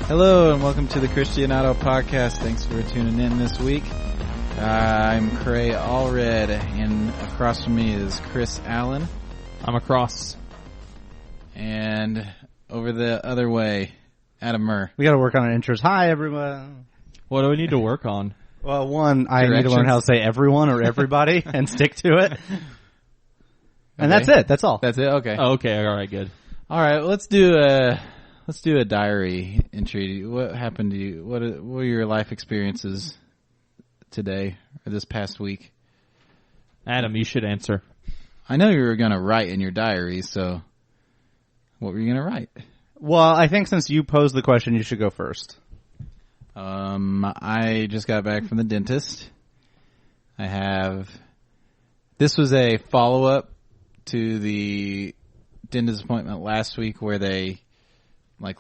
Hello and welcome to the Christianado podcast. Thanks for tuning in this week. I'm Cray Allred, and across from me is Chris Allen. I'm across. And over the other way, Adam Murr. We got to work on our intros. Hi, everyone. What do we need to work on? Well, one, I need to learn how to say everyone or everybody and stick to it. And that's it. That's all. That's it? Okay. Oh, okay. All right. Good. All right. Let's do a diary entry. What happened to you? What were your life experiences today or this past week? Adam, you should answer. I know you were going to write in your diary, so what were you going to write? Well, I think since you posed the question, you should go first. I just got back from the dentist. This was a follow-up to the dentist appointment last week where they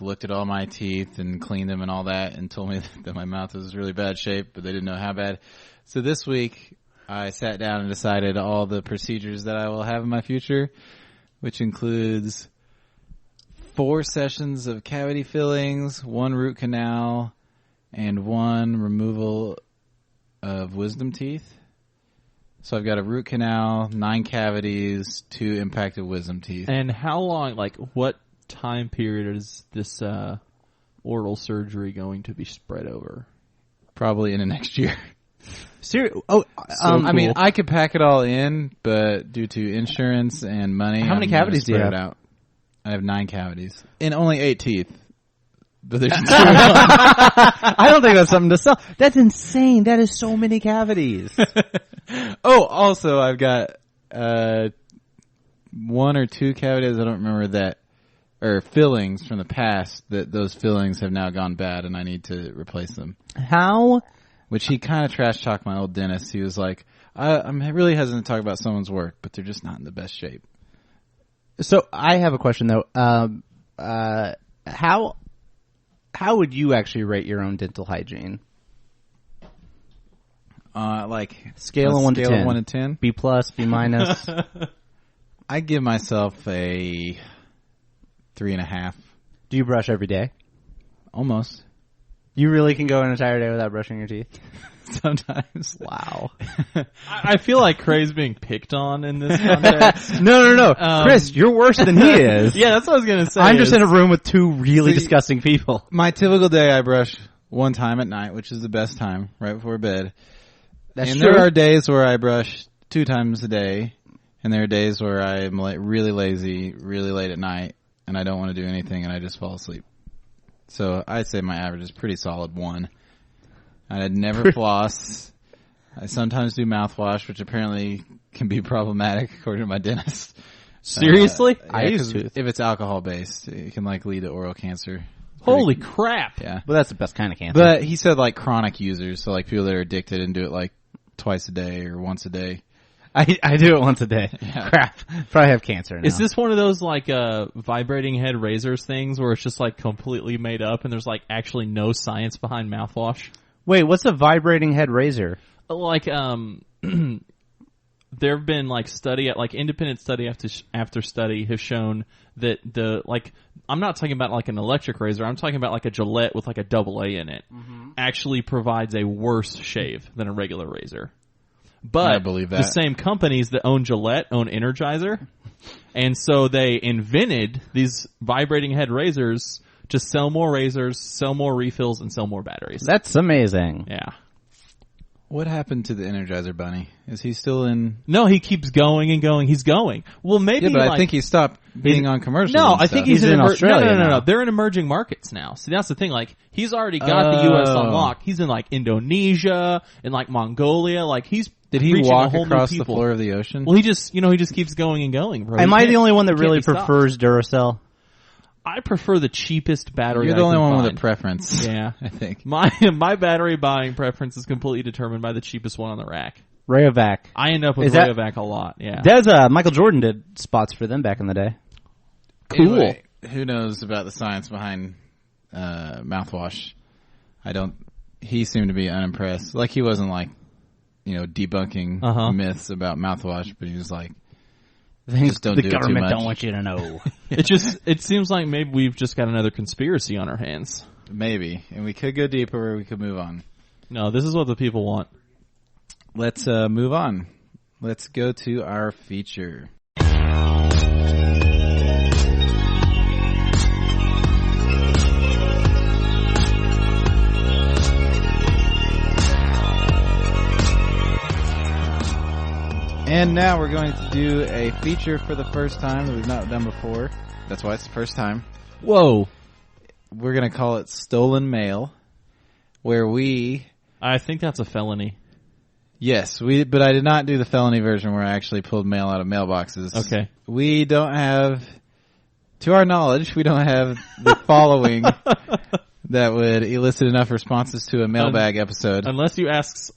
looked at all my teeth and cleaned them and all that and told me that my mouth was really bad shape, but they didn't know how bad. So this week I sat down and decided all the procedures that I will have in my future, which includes 4 sessions of cavity fillings, 1 root canal, and 1 removal of wisdom teeth. So I've got a root canal, 9 cavities, 2 impacted wisdom teeth. And how long, what time period is this oral surgery going to be spread over? Probably in the next year. Seriously? Cool. I mean, I could pack it all in, but due to insurance and money, how many cavities do you have? Out. I have 9 cavities and only 8 teeth. But there's 2. I don't think that's something to sell. That's insane. That is so many cavities. Oh, also I've got 1 or 2 cavities. I don't remember that, or fillings from the past. That those fillings have now gone bad, and I need to replace them. How? Which he kind of trash talked my old dentist. He was like, "I'm really hesitant to talk about someone's work, but they're just not in the best shape." So I have a question though. How would you actually rate your own dental hygiene? Scale of 1 to 10. 1 to 10. B plus, B minus. I give myself a 3.5. Do you brush every day? Almost. You really can go an entire day without brushing your teeth? Sometimes. Wow. I feel like Cray's being picked on in this context. No. Chris, you're worse than he is. Yeah, that's what I was going to say. I'm just in a room with 2 really disgusting people. My typical day, I brush 1 time at night, which is the best time, right before bed. That's and true. There are days where I brush 2 times a day, and there are days where I'm really lazy, really late at night, and I don't want to do anything, and I just fall asleep. So I'd say my average is pretty solid 1. I'd never floss. I sometimes do mouthwash, which apparently can be problematic according to my dentist. Seriously? I use if it's alcohol based, it can lead to oral cancer. Holy crap. Yeah. Well, that's the best kind of cancer. But he said chronic users, so people that are addicted and do it twice a day or once a day. I do it once a day. Yeah. Crap. Probably have cancer now. Is this one of those vibrating head razors things where it's just completely made up and there's actually no science behind mouthwash? Wait, what's a vibrating head razor? There have been independent study after study have shown that I'm not talking about an electric razor. I'm talking about a Gillette with a double A in it. Mm-hmm. Actually provides a worse shave than a regular razor. But I believe that. The same companies that own Gillette own Energizer, and so they invented these vibrating head razors to sell more razors, sell more refills, and sell more batteries. That's amazing. Yeah. What happened to the Energizer Bunny? Is he still in? No, he keeps going and going. He's going. Well, maybe. Yeah, but I think he stopped being on commercials. No, and I stuff. think he's in Australia. No. They're in emerging markets now. See, that's the thing. He's already got the U.S. on lock. He's in Indonesia and Mongolia. Did he reaching walk a whole across new the floor of the ocean? Well, he just keeps going and going. Bro. Am I the only one that really be stopped. prefers Duracell? I prefer the cheapest battery. You're the only one with find. a preference. Yeah, I think my battery buying preference is completely determined by the cheapest one on the rack. Rayovac. I end up with Rayovac a lot. Yeah, There's Michael Jordan did spots for them back in the day. Cool. Anyway, who knows about the science behind mouthwash? He seemed to be unimpressed. He wasn't debunking myths about mouthwash, but he was like, just don't the do it too government much. don't want you to know. It seems like maybe we've just got another conspiracy on our hands. Maybe. And we could go deeper or we could move on. No, this is what the people want. Let's move on. Let's go to our feature. And now we're going to do a feature for the first time that we've not done before. That's why it's the first time. Whoa. We're going to call it Stolen Mail, where I think that's a felony. Yes, but I did not do the felony version where I actually pulled mail out of mailboxes. Okay. We don't have, to our knowledge, we don't have the following that would elicit enough responses to a mailbag episode. Unless you ask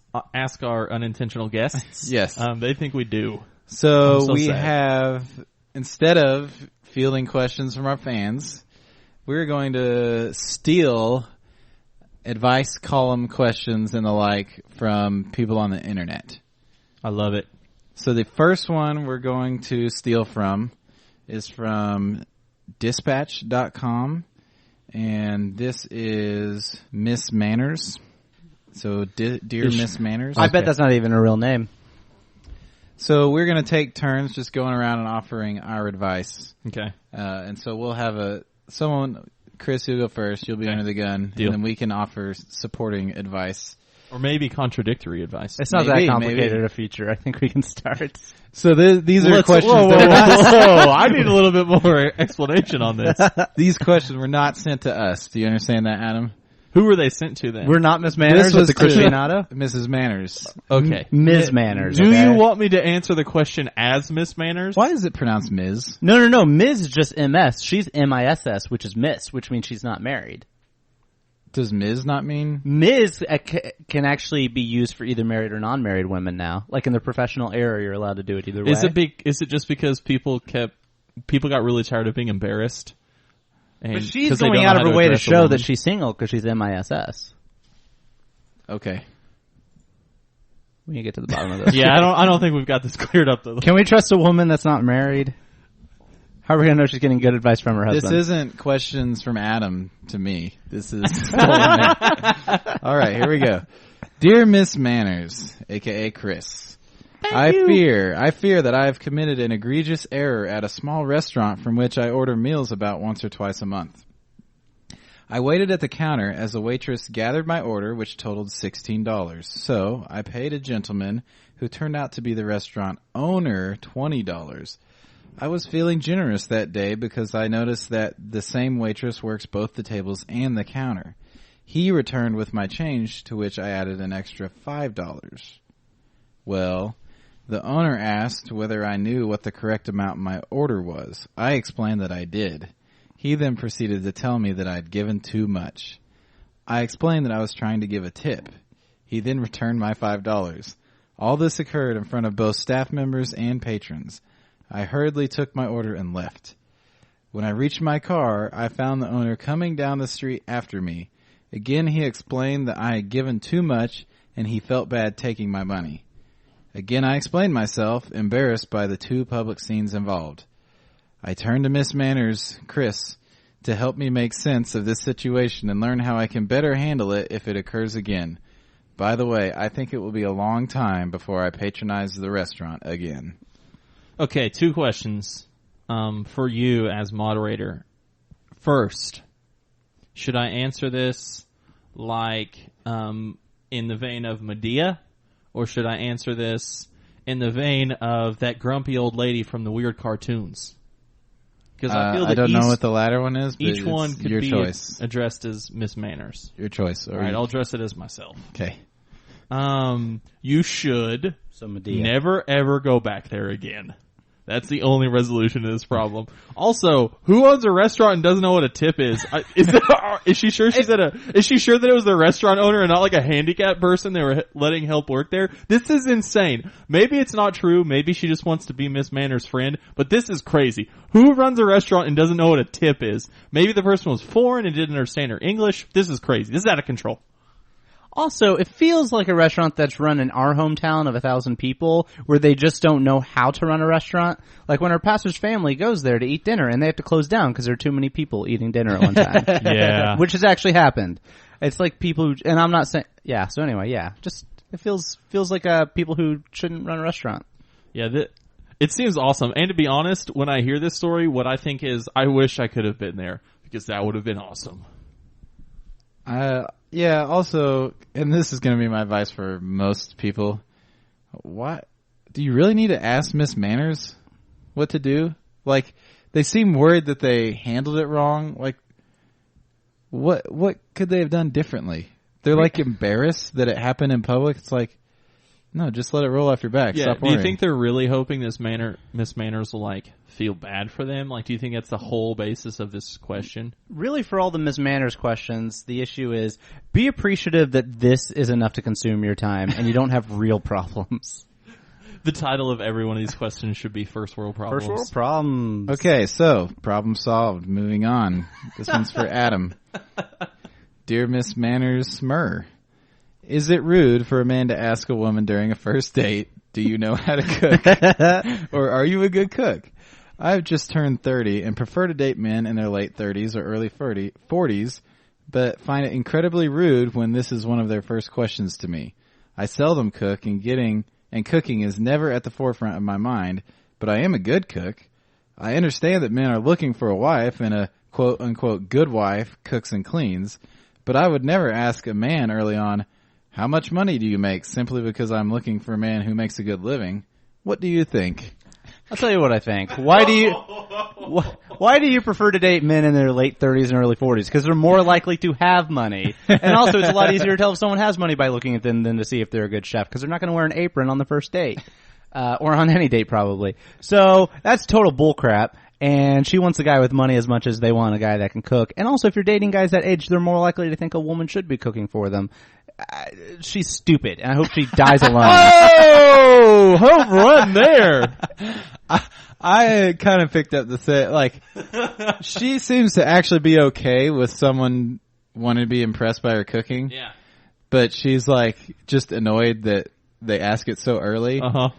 our unintentional guests. Yes. They think we do. So we have, instead of fielding questions from our fans, we're going to steal advice column questions and the like from people on the internet. I love it. So the first one we're going to steal from is from dispatch.com, and this is Miss Manners. So, dear Miss Manners. I bet that's not even a real name. So we're going to take turns just going around and offering our advice. Okay. And so we'll have someone, Chris, you'll go first. You'll be under the gun. Deal. And then we can offer supporting advice. Or maybe contradictory advice. It's not that complicated a feature. I think we can start. So these are questions whoa, that were not... I need a little bit more explanation on this. These questions were not sent to us. Do you understand that, Adam? Who were they sent to then? We're not Miss Manners. This was the Christianado. Mrs. Manners. Okay. Ms. Manners. Do you want me to answer the question as Miss Manners? Why is it pronounced Ms? No. Ms. is just MS. She's MISS, which is Miss, which means she's not married. Does Ms. not mean? Ms. Can actually be used for either married or non-married women now. Like in the professional era, you're allowed to do it either way. Is it just because people got really tired of being embarrassed? And but she's going out of her way to show that she's single because she's MISS. Okay. We need to get to the bottom of this. Yeah, I don't think we've got this cleared up though. Can we trust a woman that's not married? How are we going to know she's getting good advice from her husband? This isn't questions from Adam to me. This is all right, here we go. Dear Miss Manners, aka Chris. I fear that I have committed an egregious error at a small restaurant from which I order meals about once or twice a month. I waited at the counter as the waitress gathered my order, which totaled $16. So I paid a gentleman who turned out to be the restaurant owner $20. I was feeling generous that day because I noticed that the same waitress works both the tables and the counter. He returned with my change, to which I added an extra $5. Well, the owner asked whether I knew what the correct amount my order was. I explained that I did. He then proceeded to tell me that I had given too much. I explained that I was trying to give a tip. He then returned my $5. All this occurred in front of both staff members and patrons. I hurriedly took my order and left. When I reached my car, I found the owner coming down the street after me. Again, he explained that I had given too much and he felt bad taking my money. Again, I explained myself, embarrassed by the two public scenes involved. I turned to Miss Manners, Chris, to help me make sense of this situation and learn how I can better handle it if it occurs again. By the way, I think it will be a long time before I patronize the restaurant again. Okay, 2 questions for you as moderator. First, should I answer this like in the vein of Medea? Or should I answer this in the vein of that grumpy old lady from the weird cartoons? Because I feel that I don't know what the latter one is, but each one could your be choice. Addressed as Miss Manners. Your choice. All right, I'll address it as myself. Okay. You should never ever go back there again. That's the only resolution to this problem. Also, who owns a restaurant and doesn't know what a tip is? Is she sure is she sure that it was the restaurant owner and not like a handicapped person they were letting help work there? This is insane. Maybe it's not true. Maybe she just wants to be Miss Manners' friend, but this is crazy. Who runs a restaurant and doesn't know what a tip is? Maybe the person was foreign and didn't understand her English. This is crazy. This is out of control. Also, it feels like a restaurant that's run in our hometown of 1,000 people where they just don't know how to run a restaurant. Like when our pastor's family goes there to eat dinner and they have to close down because there are too many people eating dinner at one time. Yeah. Which has actually happened. It's like people who, and I'm not saying, yeah, so anyway, yeah. Just, it feels like people who shouldn't run a restaurant. Yeah, it seems awesome. And to be honest, when I hear this story, what I think is, I wish I could have been there because that would have been awesome. Yeah, also, and this is going to be my advice for most people, what? Do you really need to ask Miss Manners what to do? Like, they seem worried that they handled it wrong. Like, what could they have done differently? They're like embarrassed that it happened in public. It's like, no, just let it roll off your back. Yeah, Stop do worrying. you think they're really hoping Miss Manners will like feel bad for them? Like, do you think that's the whole basis of this question? Really, for all the Ms. Manners questions, the issue is be appreciative that this is enough to consume your time and you don't have real problems. The title of every one of these questions should be First World Problems. First world problems. Okay, so, problem solved. Moving on. This one's for Adam. Dear Miss Manners Smurr, is it rude for a man to ask a woman during a first date, do you know how to cook? Or are you a good cook? I've just turned 30 and prefer to date men in their late 30s or early 40s, but find it incredibly rude when this is one of their first questions to me. I seldom cook and cooking is never at the forefront of my mind, but I am a good cook. I understand that men are looking for a wife and a quote unquote good wife cooks and cleans, but I would never ask a man early on, how much money do you make, simply because I'm looking for a man who makes a good living? What do you think? I'll tell you what I think. Why do you prefer to date men in their late 30s and early 40s? Because they're more likely to have money. And also, it's a lot easier to tell if someone has money by looking at them than to see if they're a good chef, because they're not going to wear an apron on the first date. Or on any date, probably. So, that's total bullcrap. And she wants a guy with money as much as they want a guy that can cook. And also, if you're dating guys that age, they're more likely to think a woman should be cooking for them. She's stupid, and I hope she dies alone. Oh, home run there. I kind of picked up the say, like, she seems to actually be okay with someone wanting to be impressed by her cooking. Yeah. But she's like just annoyed that they ask it so early. Uh-huh.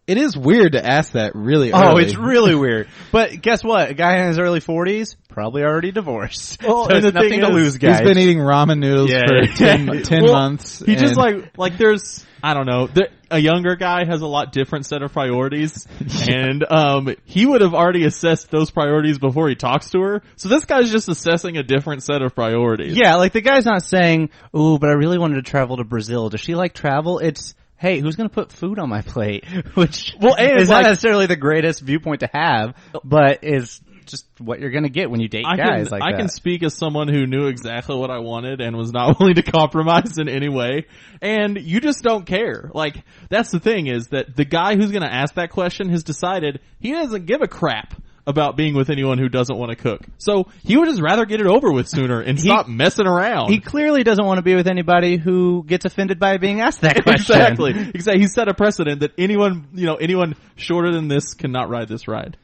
It is weird to ask that really early. Oh, it's really weird. But guess what? A guy in his early 40s, probably already divorced. Well, so and there's the thing nothing to is, lose, guys. He's been eating ramen noodles for 10 Well, months. He just like there's, I don't know, a younger guy has a lot different set of priorities, and he would have already assessed those priorities before he talks to her. So this guy's just assessing a different set of priorities. Yeah, like the guy's not saying, ooh, but I really wanted to travel to Brazil. Does she like travel? It's, hey, who's going to put food on my plate? Which is not necessarily the greatest viewpoint to have, but is just what you're going to get when you date guys like that. I can speak as someone who knew exactly what I wanted and was not willing to compromise in any way. And you just don't care. Like, that's the thing, is that the guy who's going to ask that question has decided he doesn't give a crap about being with anyone who doesn't want to cook. So he would just rather get it over with sooner and stop messing around. He clearly doesn't want to be with anybody who gets offended by being asked that question. Exactly. He set a precedent that anyone shorter than this cannot ride this ride.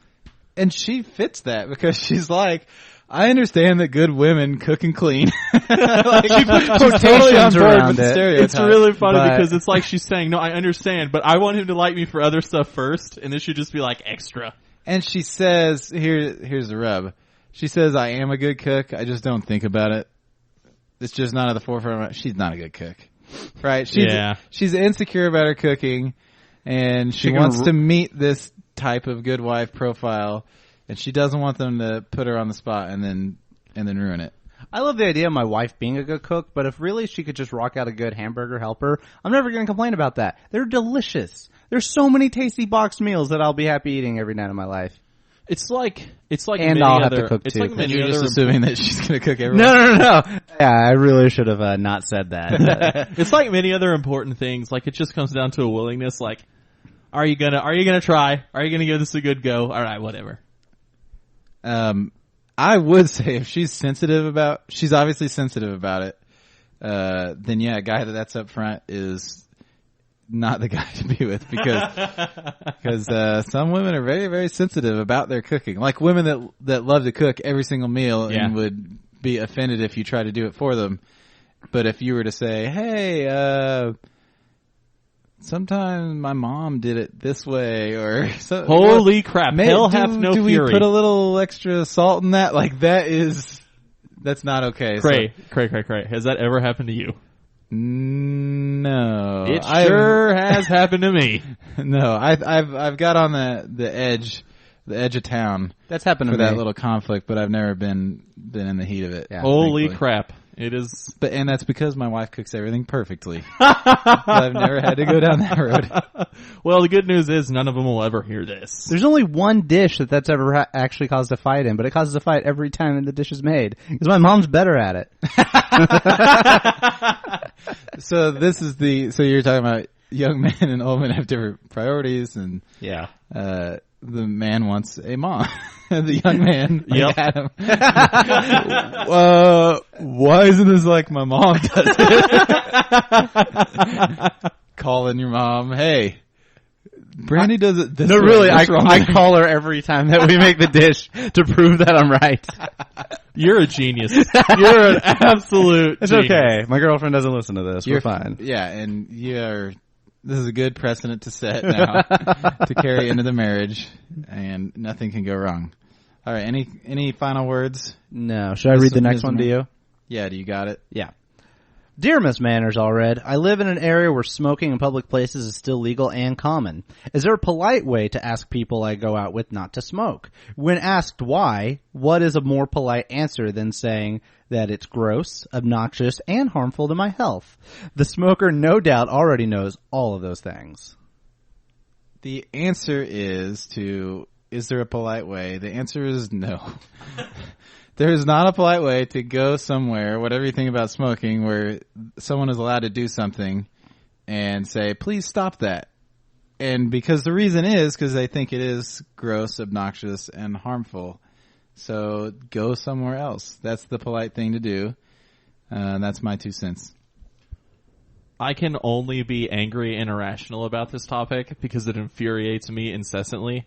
And she fits that because she's like, I understand that good women cook and clean. Like, she puts totally on board with the stereotype. It's really funny because it's like she's saying, no, I understand, but I want him to like me for other stuff first, and this should just be like extra. And she says, here's the rub. She says, I am a good cook. I just don't think about it. It's just not at the forefront. She's not a good cook. Right? She's insecure about her cooking, and she wants to meet this type of good wife profile, and she doesn't want them to put her on the spot and then ruin it. I love the idea of my wife being a good cook, but if really she could just rock out a good hamburger helper, I'm never going to complain about that. They're delicious. There's so many tasty boxed meals that I'll be happy eating every night of my life. It's like and I'll have to cook too. Like, and you're just assuming that she's going to cook everyone. No. Yeah, I really should have not said that. It's like many other important things. Like, it just comes down to a willingness. Like, are you gonna try? Are you gonna give this a good go? All right, whatever. I would say if she's obviously sensitive about it, then yeah, a guy that's up front is not the guy to be with because some women are very, very sensitive about their cooking. Like women that love to cook every single meal and would be offended if you try to do it for them. But if you were to say, hey, sometimes my mom did it this way, or so, holy crap, hell hath no do fury. We put a little extra salt in that? Like that's not okay. Cray. Has that ever happened to you? No, it sure has happened to me. No, I've got on the edge of town. That's happened for to me. that little conflict, but I've never been in the heat of it. Yeah. Holy thankfully. crap! It is, and that's because my wife cooks everything perfectly. So I've never had to go down that road. Well, the good news is none of them will ever hear this. There's only one dish that's ever actually caused a fight in, but it causes a fight every time the dish is made because my mom's better at it. So so you're talking about young men and old men have different priorities, and Yeah. The man wants a mom. The young man, like Yep. Adam. Why isn't this like my mom does it? Calling your mom, hey, Brandy does it this No, way. really, What's wrong I with call her every time that we make the dish to prove that I'm right. You're a genius. You're an absolute. It's genius. okay. My girlfriend doesn't listen to this. We're fine. Yeah, and this is a good precedent to set now to carry into the marriage, and nothing can go wrong. All right, any final words? No. Should I read the next one to you? Yeah, do you got it? Yeah. Dear Miss Manners, all read. I live in an area where smoking in public places is still legal and common. Is there a polite way to ask people I go out with not to smoke? When asked why, what is a more polite answer than saying that it's gross, obnoxious, and harmful to my health? The smoker no doubt already knows all of those things. The answer is there a polite way? The answer is no. There is not a polite way to go somewhere, whatever you think about smoking, where someone is allowed to do something and say, please stop that. And because the reason is because they think it is gross, obnoxious, and harmful. So go somewhere else. That's the polite thing to do. That's my 2 cents. I can only be angry and irrational about this topic because it infuriates me incessantly.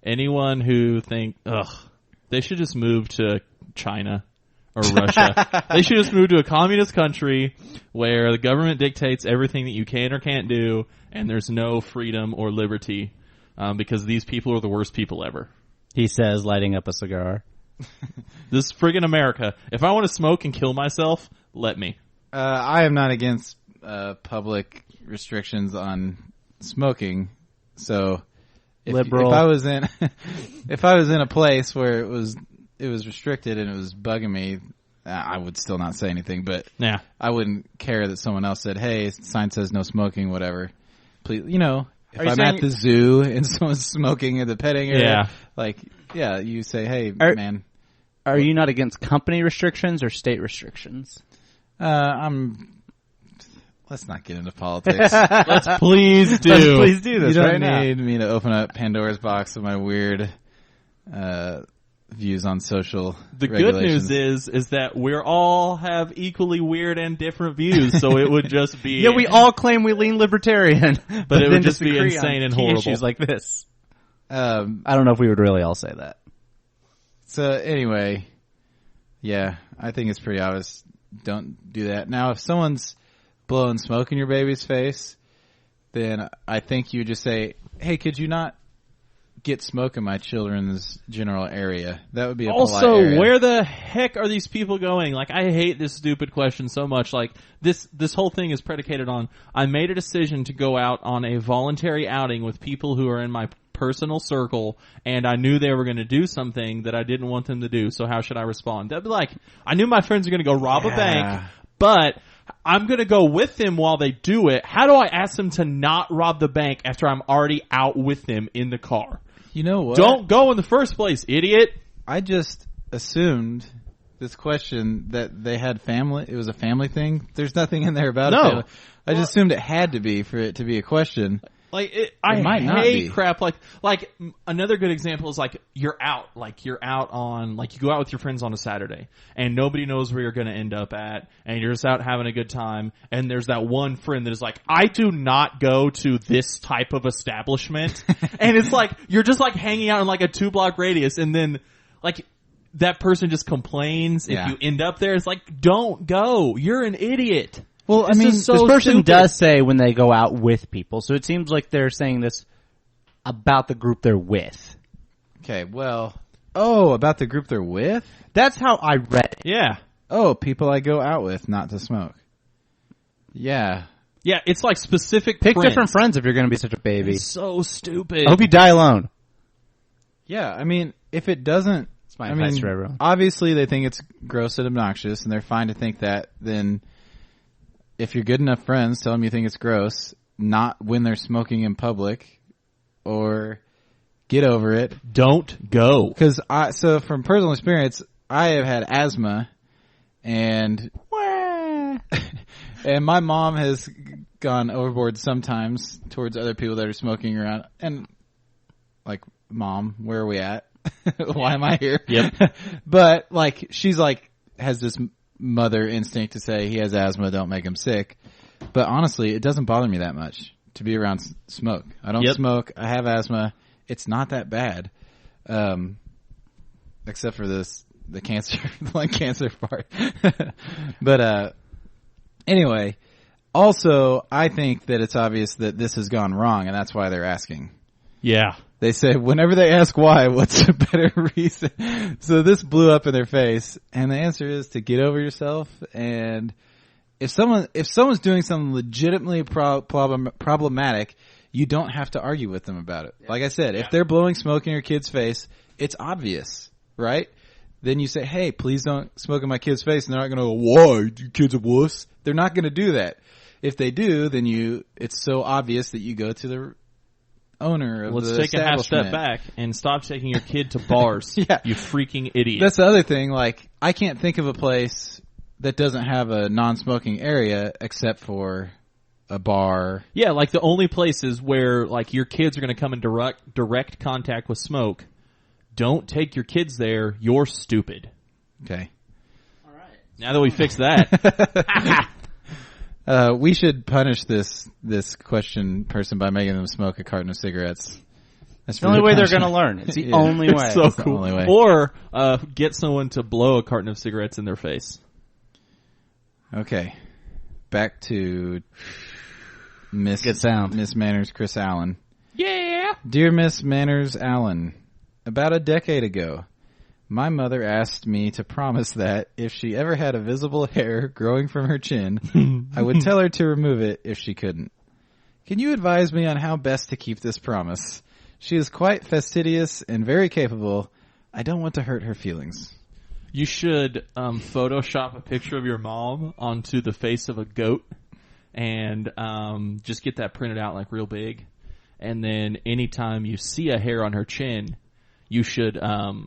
Anyone who they should just move to China or Russia. They should just move to a communist country where the government dictates everything that you can or can't do, and there's no freedom or liberty because these people are the worst people ever. He says, lighting up a cigar. This friggin' America. If I want to smoke and kill myself, let me. I am not against public restrictions on smoking. So if I was in a place where it was restricted and it was bugging me, I would still not say anything. But Yeah. I wouldn't care that someone else said, "Hey, sign says no smoking," whatever. Please, if I'm at the zoo and someone's smoking at the petting area, you say, "Hey, man." Are you not against company restrictions or state restrictions? Let's not get into politics. Let's please do. Let's please do this You don't right now. need me to open up Pandora's box of my weird views on social The good regulations. news is that we all have equally weird and different views, so it would just be... Yeah, we all claim we lean libertarian, but it then would just be disagree insane on and key horrible. issues like this. I I don't know if we would really all say that. So anyway, yeah, I think it's pretty obvious. Don't do that. Now, if someone's blowing smoke in your baby's face, then I think you just say, "Hey, could you not get smoke in my children's general area?" That would be a polite Also, area. where the heck are these people going? Like, I hate this stupid question so much. Like, this whole thing is predicated on, I made a decision to go out on a voluntary outing with people who are in my personal circle, and I knew they were going to do something that I didn't want them to do, so how should I respond? That'd be like, I knew my friends are going to go rob a bank, but I'm going to go with them while they do it. How do I ask them to not rob the bank after I'm already out with them in the car? You know what? Don't go in the first place, idiot. I just assumed this question that they had family. It was a family thing. There's nothing in there about No. a family. I just assumed it had to be for it to be a question. Like, I might not hate be. crap. Like another good example is like you're out on, like, you go out with your friends on a Saturday and nobody knows where you're going to end up at, and you're just out having a good time, and there's that one friend that is like, I do not go to this type of establishment. And it's like you're just like hanging out in like a 2-block radius, and then like that person just complains Yeah. if you end up there. It's like, don't go. You're an idiot. Well, I This mean, is so this person stupid. does say when they go out with people, so it seems like they're saying this about the group they're with. okay, well, about the group they're with? That's how I read it. Yeah. Oh, people I go out with not to smoke. Yeah. Yeah, it's like specific Pick friends. different friends if you're going to be such a baby. It's so stupid. I hope you die alone. Yeah, I mean, if it doesn't, It's my I advice mean, for everyone. obviously they think it's gross and obnoxious, and they're fine to think that. Then, if you're good enough friends, tell them you think it's gross, not when they're smoking in public, or get over it. Don't go. Because so from personal experience, I have had asthma, and and my mom has gone overboard sometimes towards other people that are smoking around, and like, Mom, where are we at? Why am I here? Yep. But like, she's like, has this mother instinct to say he has asthma, don't make him sick. But honestly, it doesn't bother me that much to be around smoke. I don't Yep. smoke. I have asthma. It's not that bad. Except for the cancer, the lung cancer part. But, anyway, also, I think that it's obvious that this has gone wrong, and that's why they're asking. Yeah. They say whenever they ask why, what's a better reason? So this blew up in their face, and the answer is to get over yourself. And if someone's doing something legitimately problematic, you don't have to argue with them about it. Like I said, if they're blowing smoke in your kid's face, it's obvious, right? Then you say, "Hey, please don't smoke in my kid's face," and they're not going to go, "Why? You kids are wuss." They're not going to do that. If they do, then it's so obvious that you go to the owner of Let's the take a half establishment. step back and stop taking your kid to bars. Yeah. You freaking idiot. That's the other thing. Like, I can't think of a place that doesn't have a non-smoking area except for a bar. Yeah, like the only places where like your kids are going to come in direct contact with smoke. Don't take your kids there. You're stupid. Okay. All right. Now that we fixed that, We should punish this question person by making them smoke a carton of cigarettes. That's The only really way they're going to punishment. learn. It's the Yeah. only way. it's so That's the cool. only way. Or get someone to blow a carton of cigarettes in their face. Okay. Back to Miss Good sound. Miss Manners Chris Allen. Yeah. Dear Miss Manners Allen, about a decade ago, my mother asked me to promise that if she ever had a visible hair growing from her chin, I would tell her to remove it if she couldn't. Can you advise me on how best to keep this promise? She is quite fastidious and very capable. I don't want to hurt her feelings. You should Photoshop a picture of your mom onto the face of a goat and just get that printed out like real big. And then anytime you see a hair on her chin, you should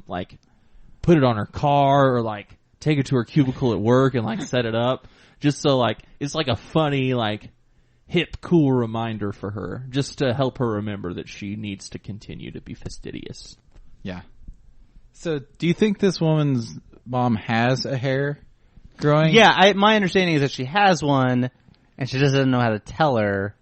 like put it on her car or like take it to her cubicle at work and like set it up just so like it's like a funny like hip cool reminder for her just to help her remember that she needs to continue to be fastidious. Yeah. So, do you think this woman's mom has a hair growing? Yeah, my understanding is that she has one, and she just doesn't know how to tell her.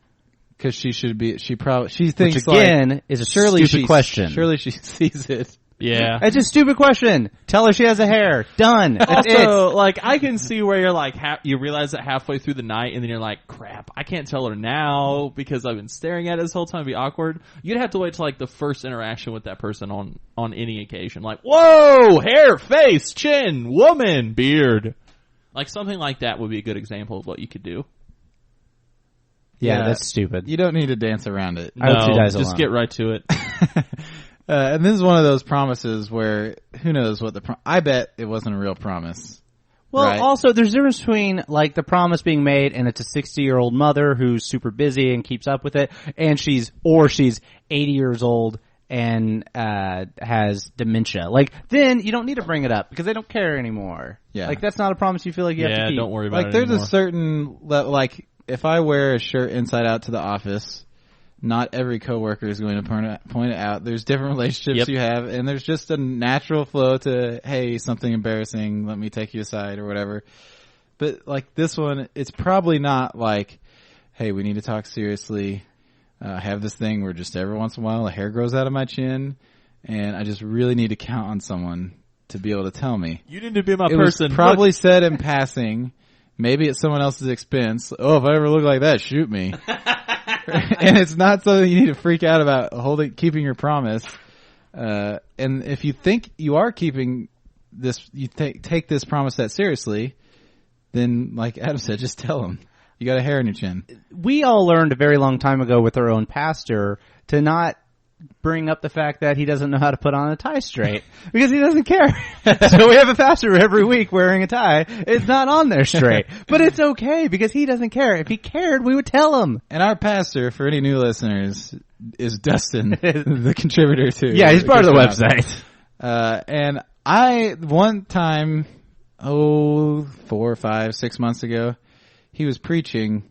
Because she thinks, Which again is a stupid question. Surely she sees it. Yeah. It's a stupid question. Tell her she has a hair. Done. That's it. Also, like, I can see where you're like, you realize it halfway through the night, and then you're like, crap, I can't tell her now because I've been staring at it this whole time. It'd be awkward. You'd have to wait till like the first interaction with that person on any occasion. Like, whoa, hair, face, chin, woman, beard. Like something like that would be a good example of what you could do. Yeah, that's stupid. You don't need to dance around it. I hope she dies just alone. get right to it. And this is one of those promises where who knows what I bet it wasn't a real promise. Well, right? also, there's a difference between, like, the promise being made and it's a 60-year-old mother who's super busy and keeps up with it, and she's 80 years old and has dementia. Like, then you don't need to bring it up because they don't care anymore. Yeah. Like, that's not a promise you feel like you have to keep. Don't worry about Like, it there's anymore. a certain, like, if I wear a shirt inside out to the office, not every coworker is going to point it out. There's different relationships you have, and there's just a natural flow to, hey, something embarrassing, let me take you aside or whatever. But like this one, it's probably not like, hey, we need to talk seriously. I have this thing where just every once in a while a hair grows out of my chin, and I just really need to count on someone to be able to tell me. You need to be my It person. was probably said in passing, maybe at someone else's expense. Oh, if I ever look like that, shoot me. And it's not something you need to freak out about keeping your promise. And if you think you are keeping this, you take this promise that seriously, then like Adam said, just tell them. You got a hair on your chin. We all learned a very long time ago with our own pastor to not bring up the fact that he doesn't know how to put on a tie straight because he doesn't care. So we have a pastor every week wearing a tie. It's not on there straight, but it's okay because he doesn't care. If he cared, we would tell him. And our pastor, for any new listeners, is Dustin, the contributor to. Yeah, he's part of the website. And I, one time, 4, 5, 6 months ago, he was preaching.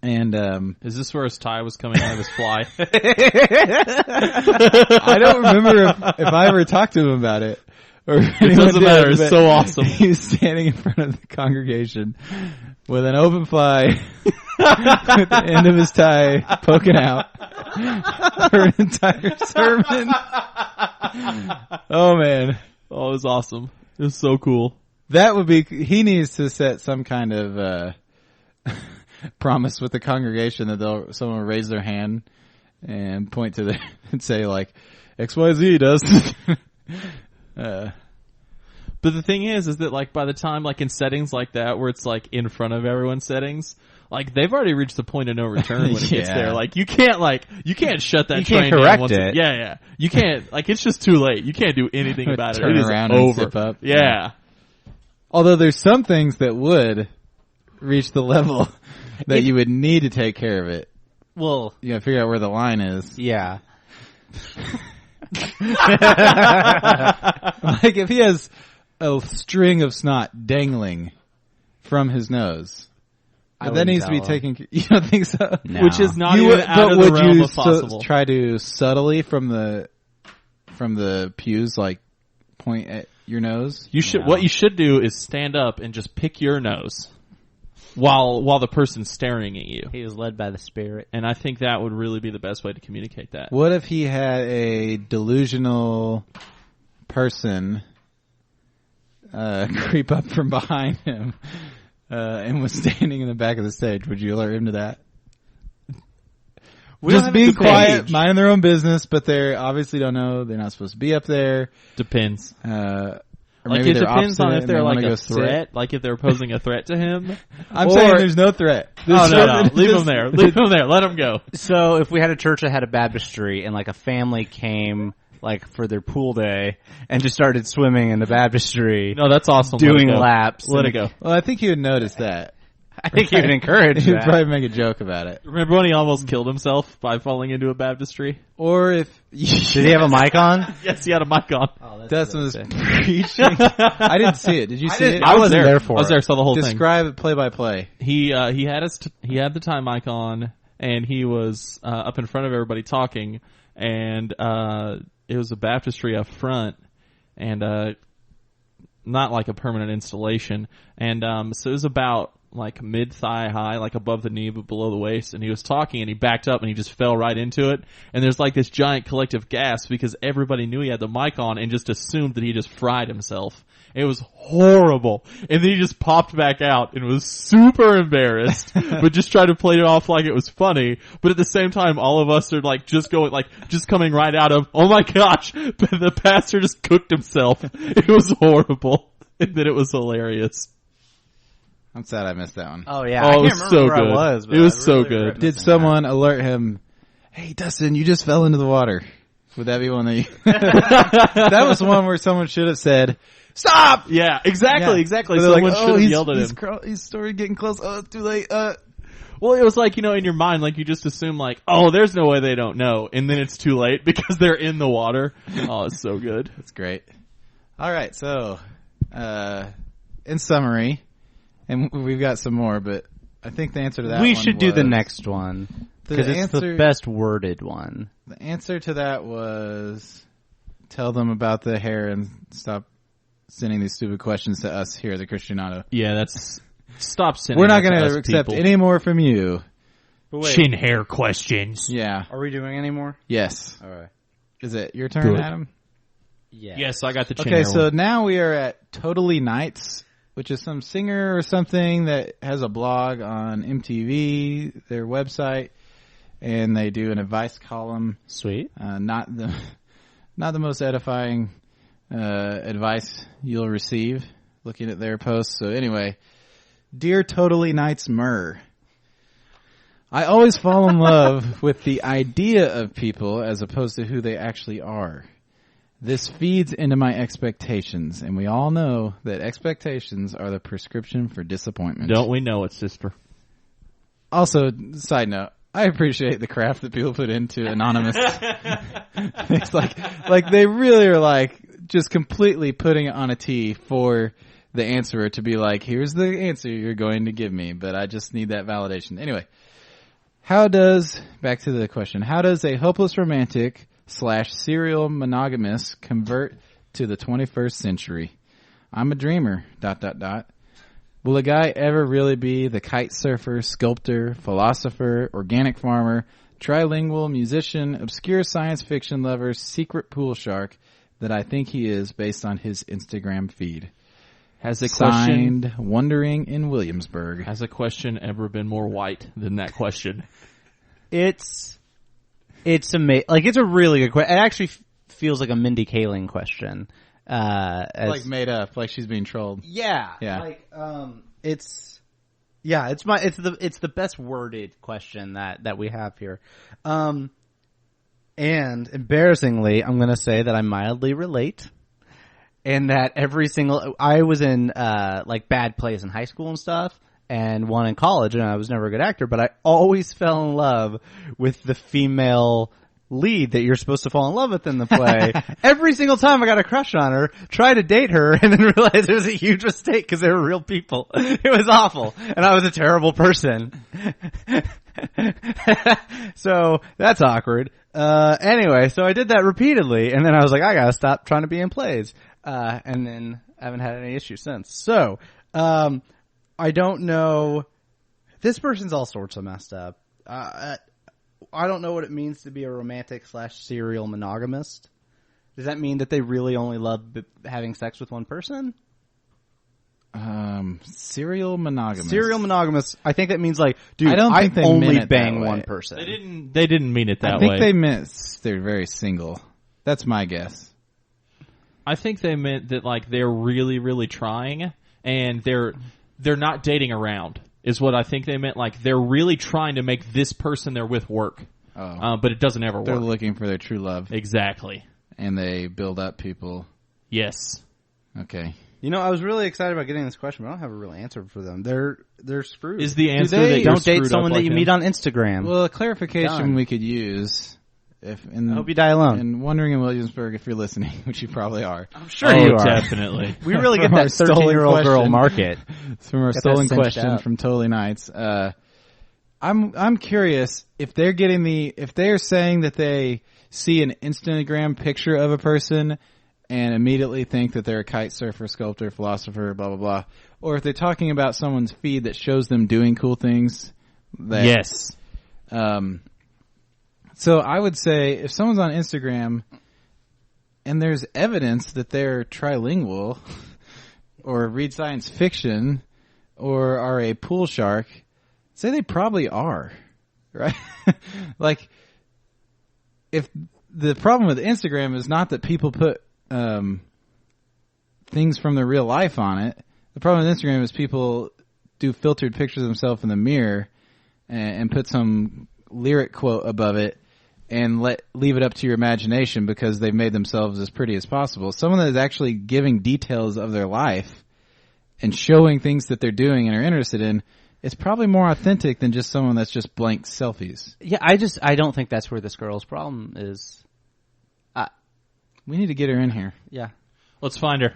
And is this where his tie was coming out of his fly? I don't remember if I ever talked to him about it. Or it doesn't matter. It's so awesome. He was standing in front of the congregation with an open fly with the end of his tie poking out for an entire sermon. Oh, man. Oh, it was awesome. It was so cool. That would be... He needs to set some kind of... promise with the congregation that someone will raise their hand and point to and say like XYZ does. But the thing is that like by the time like in settings like that where it's like in front of everyone's settings, like they've already reached the point of no return when it gets there. Like you can't shut that train down. Correct it. Yeah. You can't, like it's just too late. You can't do anything about it. Turn It is around over. and zip up. Yeah. Although there's some things that would reach the level that you would need to take care of it. Well, You gotta figure out where the line is. yeah. Like if he has a string of snot dangling from his nose, that needs to be taken. You don't think so? No. Which is not even out of the realm of possible. Try to subtly from the pews, like point at your nose? You should. What you should do is stand up and just pick your nose while the person's staring at you. He was led by the Spirit. And I think that would really be the best way to communicate that. What if he had a delusional person creep up from behind him and was standing in the back of the stage? Would you alert him to that? Just being quiet, minding their own business, but they obviously don't know. They're not supposed to be up there. Depends. Or like maybe it depends on if they're like a sit. threat, like if they're posing a threat to him. I'm saying there's no threat. No. Leave them there. Leave them there. Let them go. So if we had a church that had a baptistry and like a family came like for their pool day and just started swimming in the baptistry. No, that's awesome. Doing laps. Let it go. Well, I think he would notice that. I think he would encourage He would that. probably make a joke about it. Remember when he almost killed himself by falling into a baptistry? Or if... Did he have a mic on? Yes, he had a mic on. Oh, Dustin was preaching. I didn't see it. Did you see it? I wasn't there for it. I was there, saw the whole thing. Describe it play by play. He had the time mic on, and he was up in front of everybody talking, and it was a baptistry up front, and not like a permanent installation, and so it was about like mid thigh high, like above the knee but below the waist, and he was talking and he backed up and he just fell right into it, and there's like this giant collective gasp because everybody knew he had the mic on and just assumed that he just fried himself. It was horrible. And then he just popped back out and was super embarrassed, but just tried to play it off like it was funny. But at the same time, all of us are like just coming right out of, oh my gosh, the pastor just cooked himself. It was horrible. And then it was hilarious. I'm sad I missed that one. Oh yeah, Oh, I it can't was remember so where good. I was. But It was I so really good. regret Did missing someone alert him, hey Dustin, you just fell into the water? Would that be one that you... That was one where someone should have said, stop! Yeah, exactly. But they're Someone like, should have yelled at him. He's started getting close. Oh, it's too late. Well, it was like, in your mind, like you just assume like, oh, there's no way they don't know. And then it's too late because they're in the water. Oh, it's so good. That's great. All right, so in summary, and we've got some more, but I think the answer to that We one should do the was- next one The because it's answer, the best worded one. The answer to that was tell them about the hair and stop sending these stupid questions to us here at the Christianado. Yeah, that's stop sending. We're not going to accept any more from you. chin hair questions. Yeah. Are we doing any more? Yes. All right. Is it your turn, Good. Adam? Yes, I got the chin Okay, hair so one. now we are at Totally Nights, which is some singer or something that has a blog on MTV, their website, and they do an advice column. Sweet. Not the most edifying advice you'll receive looking at their posts. So anyway, Dear Totally Nights Myrrh, I always fall in love with the idea of people as opposed to who they actually are. This feeds into my expectations, and we all know that expectations are the prescription for disappointment. Don't we know it, sister? Also, side note, I appreciate the craft that people put into anonymous. It's like they really are like just completely putting it on a tee for the answerer to be like, here's the answer you're going to give me, but I just need that validation. Anyway, back to the question, how does a hopeless romantic / serial monogamous convert to the 21st century? I'm a dreamer, ... Will a guy ever really be the kite surfer, sculptor, philosopher, organic farmer, trilingual musician, obscure science fiction lover, secret pool shark that I think he is based on his Instagram feed? Has the Signed, question Wondering in Williamsburg. Has a question ever been more white than that question? It's amazing. Like, it's a really good question. It actually feels like a Mindy Kaling question. Like made up, like she's being trolled. Yeah. Like, it's the best worded question that we have here. And embarrassingly, I'm going to say that I mildly relate. And that I was in, like bad plays in high school and stuff, and one in college, and I was never a good actor, but I always fell in love with the female lead that you're supposed to fall in love with in the play. Every single time I got a crush on her, tried to date her, and then realized it was a huge mistake because they were real people. It was awful, and I was a terrible person. So that's awkward. Anyway, so I did that repeatedly, and then I was like, I gotta stop trying to be in plays. And then I haven't had any issues since. So, I don't know. This person's all sorts of messed up. I don't know what it means to be a romantic / serial monogamist. Does that mean that they really only love having sex with one person? Serial monogamous. Serial monogamous. I think that means like, dude, I don't think they only meant it bang that way. one person. They didn't mean it that I think way. they meant they're very single. That's my guess. I think they meant that like they're really, really trying, and they're not dating around. Is what I think they meant. Like they're really trying to make this person they're with work, but it doesn't ever work. They're looking for their true love. Exactly. And they build up people. Yes. Okay. You know, I was really excited about getting this question, but I don't have a real answer for them. They're screwed. Is the answer they- that you're Don't date screwed someone up that like you him? meet on Instagram. Well, a clarification Done. we could use. I hope you die alone. And Wondering in Williamsburg, if you're listening, which you probably are. I'm sure you are. Definitely. We really get From our that stolen 13-year-old girl question. market. It's from our Got that stolen cinched question out. from Totally Nights. I'm curious if they're if they're saying that they see an Instagram picture of a person and immediately think that they're a kite surfer, sculptor, philosopher, blah blah blah, or if they're talking about someone's feed that shows them doing cool things. Yes. So I would say if someone's on Instagram and there's evidence that they're trilingual or read science fiction or are a pool shark, say they probably are, right? Like, if the problem with Instagram is not that people put things from their real life on it, the problem with Instagram is people do filtered pictures of themselves in the mirror and put some lyric quote above it and leave it up to your imagination because they've made themselves as pretty as possible. Someone that is actually giving details of their life and showing things that they're doing and are interested in, it's probably more authentic than just someone that's just blank selfies. Yeah, I don't think that's where this girl's problem is. We need to get her in here. Yeah. Let's find her.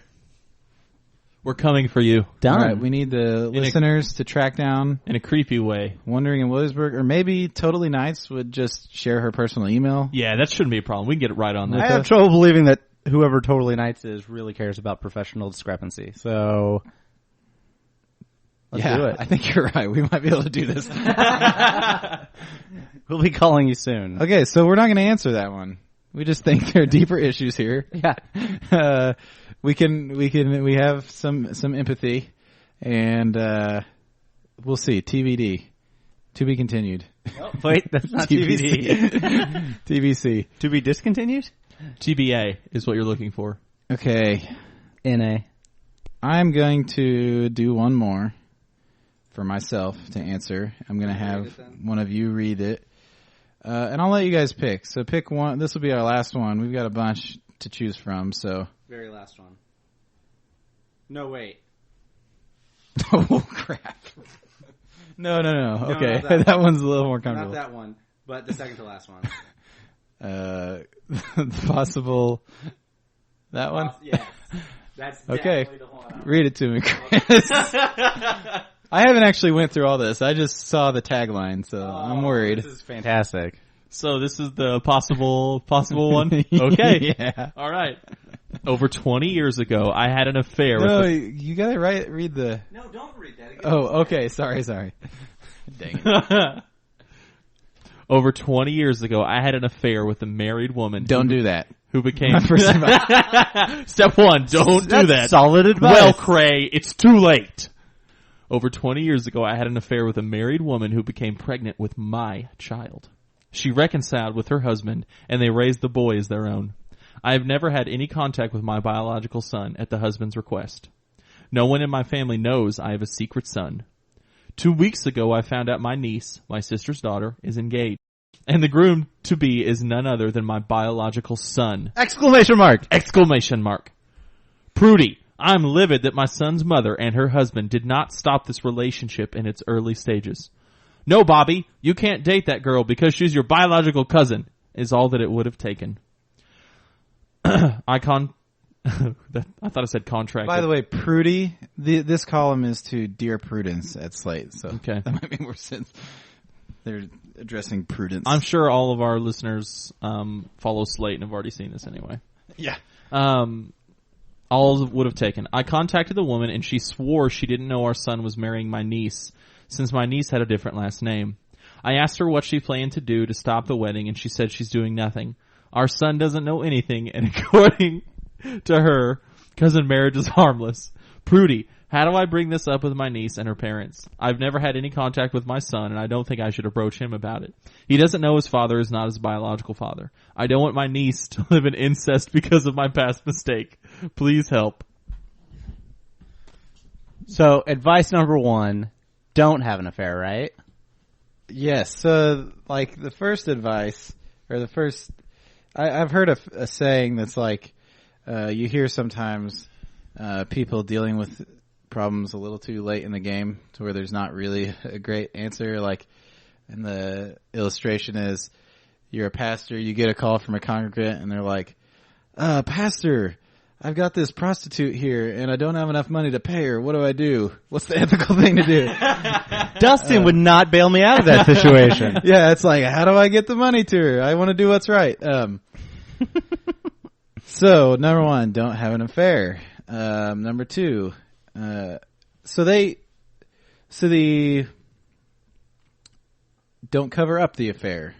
We're coming for you Done. All right, we need the listeners to track down in a creepy way. Wondering in Williamsburg, or maybe Totally Nights would just share her personal email. Yeah, that shouldn't be a problem. We can get it right on I that. have trouble believing that whoever Totally Nights is really cares about professional discrepancy. So let's do it. I think you're right. We might be able to do this. We'll be calling you soon. Okay, so we're not going to answer that one. We just think there are deeper issues here. Yeah. We have some empathy, and we'll see. TBD. To be continued. Oh, wait, that's not TBD. TBC. To be discontinued? TBA is what you're looking for. Okay. NA. I'm going to do one more for myself to answer. I'm going to have one of you read it. And I'll let you guys pick. So pick one. This will be our last one. We've got a bunch to choose from, so. Very last one. No, wait. Oh, crap. No. Okay. That that one's a little more comfortable. Not that one, but the second to last one. Possible. That one? Yes. That's okay. definitely the one. Read it to me, Chris. I haven't actually went through all this. I just saw the tagline, so I'm worried. This is fantastic. So this is the possible one? Okay. Yeah. All right. Over 20 years ago, I had an affair No, with you gotta read the... No, don't read that again. Oh, okay. Sorry. Dang it. Over 20 years ago, I had an affair with a married woman. Don't do that. Who became... My first advice. Step one, don't do that. Solid advice. Well, Cray, it's too late. Over 20 years ago, I had an affair with a married woman who became pregnant with my child. She reconciled with her husband, and they raised the boy as their own. I have never had any contact with my biological son at the husband's request. No one in my family knows I have a secret son. 2 weeks ago, I found out my niece, my sister's daughter, is engaged. And the groom-to-be is none other than my biological son. Exclamation mark. Exclamation mark. Prudy, I'm livid that my son's mother and her husband did not stop this relationship in its early stages. No, Bobby, you can't date that girl because she's your biological cousin, is all that it would have taken. I thought I said contract. By the way, Prudy, this column is to Dear Prudence at Slate, so okay. That might make more sense. They're addressing Prudence. I'm sure all of our listeners follow Slate and have already seen this anyway. Yeah. All it would have taken. I contacted the woman, and she swore she didn't know our son was marrying my niece, since my niece had a different last name. I asked her what she planned to do to stop the wedding, and she said she's doing nothing. Our son doesn't know anything, and according to her, cousin marriage is harmless. Prudy, how do I bring this up with my niece and her parents? I've never had any contact with my son, and I don't think I should approach him about it. He doesn't know his father is not his biological father. I don't want my niece to live in incest because of my past mistake. Please help. So, advice number one, don't have an affair, right? Yes. So, like, the first advice, or the first... I've heard a saying that's like, you hear sometimes people dealing with problems a little too late in the game to where there's not really a great answer. Like, and the illustration is, you're a pastor, you get a call from a congregant, and they're like, Pastor, I've got this prostitute here, and I don't have enough money to pay her. What do I do? What's the ethical thing to do? Dustin would not bail me out of that situation. Yeah, it's like, how do I get the money to her? I want to do what's right. So, number one, don't have an affair. Number two, don't cover up the affair.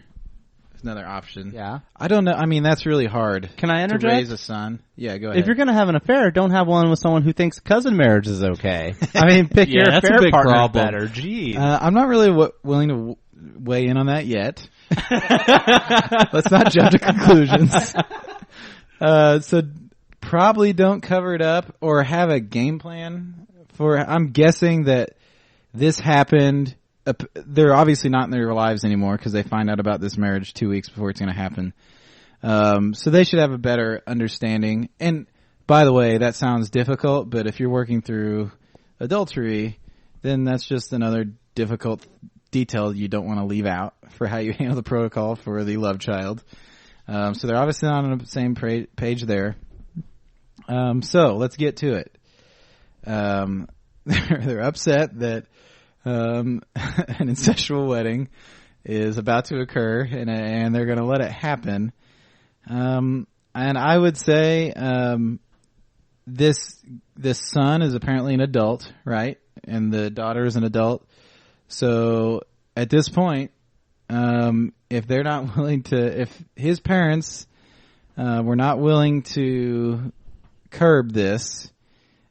That's another option. Yeah. I don't know. I mean, that's really hard. Can I interject? To raise a son. Yeah, go ahead. If you're going to have an affair, don't have one with someone who thinks cousin marriage is okay. I mean, pick your that's affair a big partner problem. better. Jeez. I'm not really willing to weigh in on that yet. Let's not jump to conclusions. So probably don't cover it up or have a game plan for, I'm guessing that this happened. They're obviously not in their lives anymore because they find out about this marriage 2 weeks before it's going to happen. So they should have a better understanding. And by the way, that sounds difficult, but if you're working through adultery, then that's just another difficult detail you don't want to leave out for how you handle the protocol for the love child. So they're obviously not on the same page there. So let's get to it. They're upset that an incestual wedding is about to occur, and they're going to let it happen. And I would say this son is apparently an adult, right? And the daughter is an adult. So at this point, if they're not willing to, if his parents we're not willing to curb this,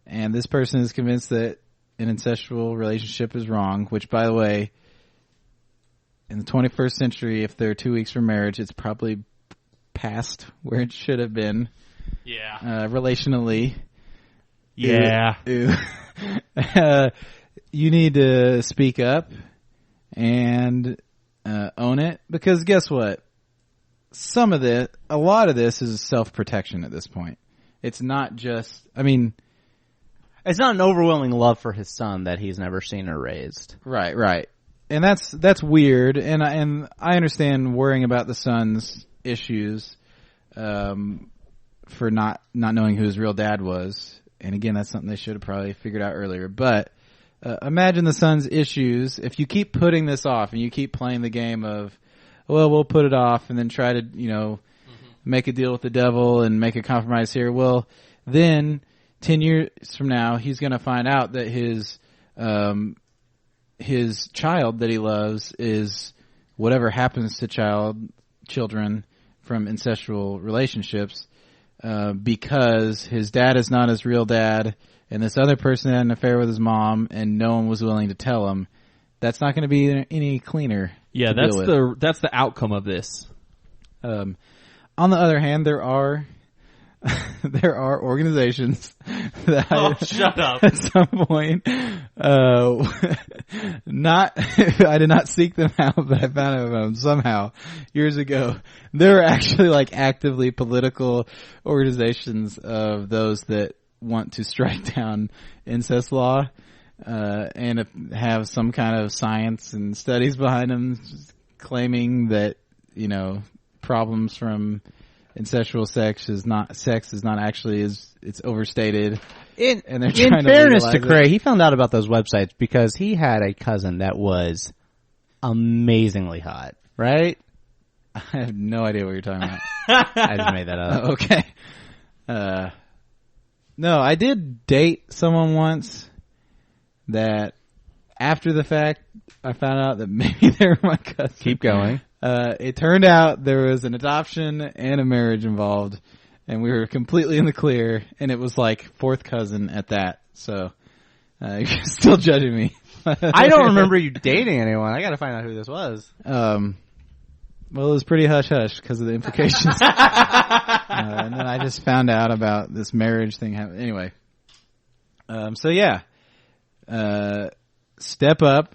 and this person is convinced that an incestual relationship is wrong, which, by the way, in the 21st century, if they're 2 weeks from marriage, it's probably past where it should have been. Yeah. Relationally. Yeah. Ew. You need to speak up and own it, because guess what? A lot of this is self-protection at this point. It's not just, it's not an overwhelming love for his son that he's never seen or raised. Right. And that's weird, and I understand worrying about the son's issues, for not knowing who his real dad was. And again, that's something they should have probably figured out earlier. But imagine the son's issues if you keep putting this off and you keep playing the game of, well, we'll put it off and then try to, make a deal with the devil and make a compromise here. Well, then 10 years from now, he's going to find out that his child that he loves is whatever happens to children from incestual relationships, because his dad is not his real dad, and this other person had an affair with his mom, and no one was willing to tell him. That's not going to be any cleaner. Yeah, that's the outcome of this. On the other hand, there are organizations that shut up. At some point, I did not seek them out, but I found out about them somehow years ago. There are actually actively political organizations of those that want to strike down incest law, and have some kind of science and studies behind them claiming that, problems from incestual sex is not actually it's overstated. And they're trying in fairness to Cray, it. he found out about those websites because he had a cousin that was amazingly hot, right? I have no idea what you're talking about. I just made that up. Okay. No, I did date someone once that after the fact I found out that maybe they were my cousin. Keep going. It turned out there was an adoption and a marriage involved, and we were completely in the clear, and it was fourth cousin at that. So, you're still judging me. I don't remember you dating anyone. I gotta find out who this was. Well, it was pretty hush-hush because of the implications. And then I just found out about this marriage thing happening. Anyway. So yeah. Step up,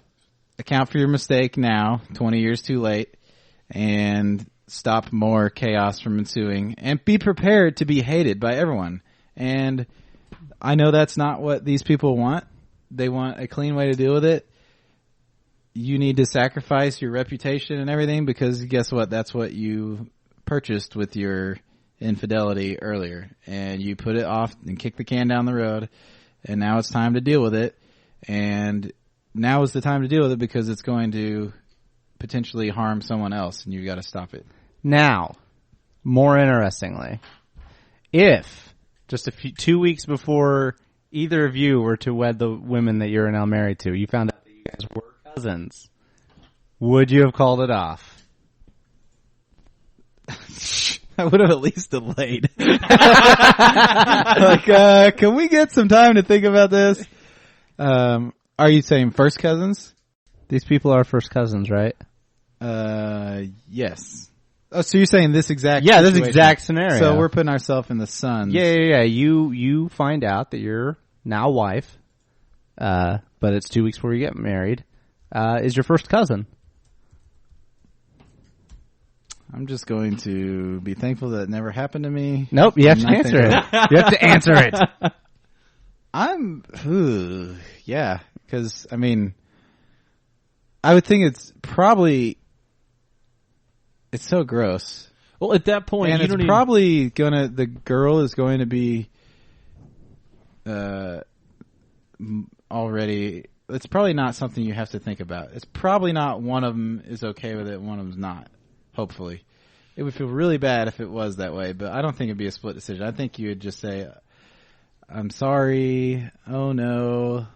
account for your mistake now, 20 years too late, and stop more chaos from ensuing, and be prepared to be hated by everyone. And I know that's not what these people want. They want a clean way to deal with it. You need to sacrifice your reputation and everything, because guess what? That's what you purchased with your infidelity earlier, and you put it off and kicked the can down the road, and now it's time to deal with it. And now is the time to deal with it, because it's going to potentially harm someone else, and you've got to stop it. Now, more interestingly, if just 2 weeks before either of you were to wed the women that you're now married to, you found out that you guys were cousins, would you have called it off? I would have at least delayed. Can we get some time to think about this? Are you saying first cousins? These people are first cousins, right? Yes. Oh, so you're saying this exact this situation. exact scenario. So we're putting ourselves in the sun. Yeah. You find out that your now wife, but it's 2 weeks before you get married, is your first cousin. I'm just going to be thankful that it never happened to me. Nope, you have to answer it. You have to answer it. Yeah, because, I would think it's so gross. Well, at that point, and you it's don't probably the girl is going to be, already, it's probably not something you have to think about. It's probably not one of them is okay with it, one of them's not. Hopefully. It would feel really bad if it was that way, but I don't think it'd be a split decision. I think you would just say, I'm sorry. Oh no.